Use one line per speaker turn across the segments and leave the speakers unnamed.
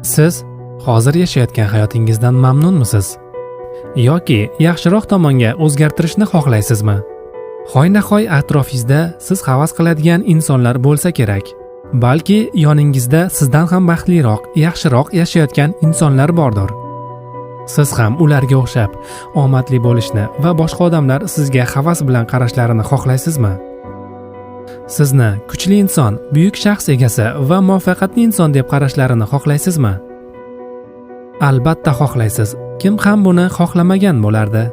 Siz hozir yashayotgan hayotingizdan mamnunmisiz? Yoki yaxshiroq tomonga o'zgartirishni xohlaysizmi? Hoynahoy atrofingizda siz havas qiladigan insonlar bo'lsa kerak. Balki yoningizda sizdan ham baxtliroq, yaxshiroq yashayotgan insonlar bordir. Siz ham ularga o'xshab omadli bo'lishni va boshqa odamlar sizga havas bilan qarashlarini xohlaysizmi? Sizni kuchli inson, buyuk shaxs egasi va muvaffaqiyatli inson deb qarashlarini xohlaysizmi? Albatta xohlaysiz. Kim ham buni xohlamagan bo'lardi?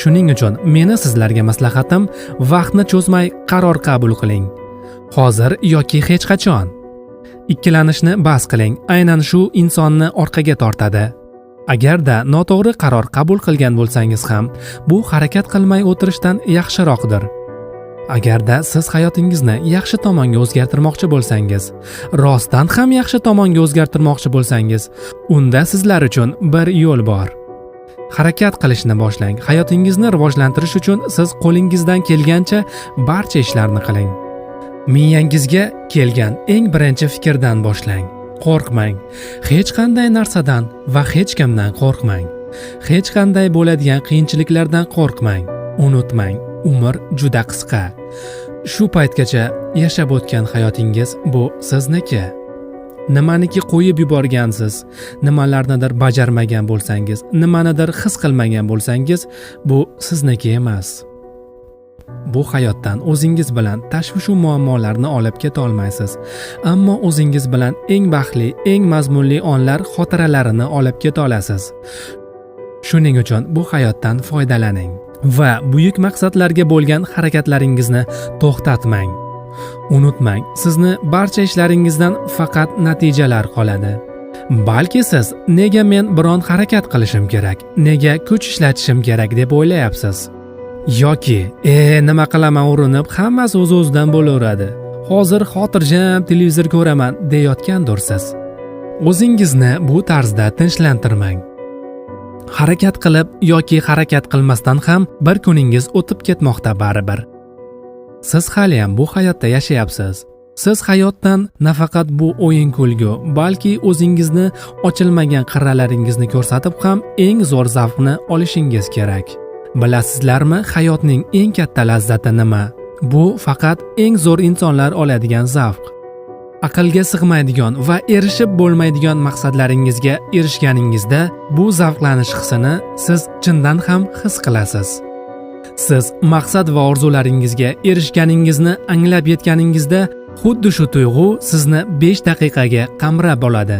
Shuning uchun meni sizlarga maslahatim, vaqtni cho'zmay qaror qabul qiling. Hozir yoki hech qachon. Ikkilanishni bas qiling. Aynan shu insonni orqaga tortadi. Agarda noto'g'ri qaror qabul qilgan bo'lsangiz ham, bu harakat qilmay o'tirishdan yaxshiroqdir. Agarda siz hayotingizni yaxshi tomonga o'zgartirmoqchi bo'lsangiz, rostdan ham yaxshi tomonga o'zgartirmoqchi bo'lsangiz, unda sizlar uchun bir yo'l bor. Harakat qilishni boshlang. Hayotingizni rivojlantirish uchun siz qo'lingizdan kelgancha barcha ishlarni qiling. Miyangizga kelgan eng birinchi fikrdan boshlang. Qo'rqmang. Hech qanday narsadan va hech kimdan qo'rqmang. Hech qanday bo'ladigan qiyinchiliklardan qo'rqmang. Unutmang, umr juda qisqa. Shu paytgacha yashab o'tgan hayotingiz bu sizniki. Nimaniki qo'yib yuborgansiz, nimalarnidir bajarmagan bo'lsangiz, nimanidir his qilmagan bo'lsangiz, bu sizniki emas. Bu hayotdan o'zingiz bilan tashvish va muammolarni olib keta olmaysiz, ammo o'zingiz bilan eng baxtli, eng mazmunli onlar xotiralarini olib keta olasiz. Shuning uchun bu hayotdan foydalaning va buyuk maqsadlarga bo'lgan harakatlaringizni to'xtatmang. Unutmang, sizni barcha ishlaringizdan faqat natijalar qoladi. Balki siz nega men biron harakat qilishim kerak, nega kuch ishlatishim kerak deb o'ylayapsiz. Yoki, nima qilaman urinib, hammasi o'z-o'zidan bo'laveradi. Hozir xotirjam televizor ko'raman deyotgandursiz. O'zingizni bu tarzda tinchlantirmang. Harakat qilib yoki harakat qilmasdan ham bir kuningiz o'tib ketmoqda baribir. Siz hali ham bu hayotda yashayapsiz. Siz hayotdan nafaqat bu o'yin kulgu, balki o'zingizni ochilmagan qirralaringizni ko'rsatib ham eng zo'r zavqni olishingiz kerak. Bilasizlarmi, hayotning eng katta lazzati nima? Bu faqat eng zo'r insonlar oladigan zavq. Aqlga sig'maydigan va erishib bo'lmaydigan maqsadlaringizga erishganingizda bu zavqlanish hissini siz chindan ham his qilasiz. Siz maqsad va orzularingizga erishganingizni anglab yetganingizda xuddi shu tuyg'u sizni 5 daqiqaga qamrab oladi.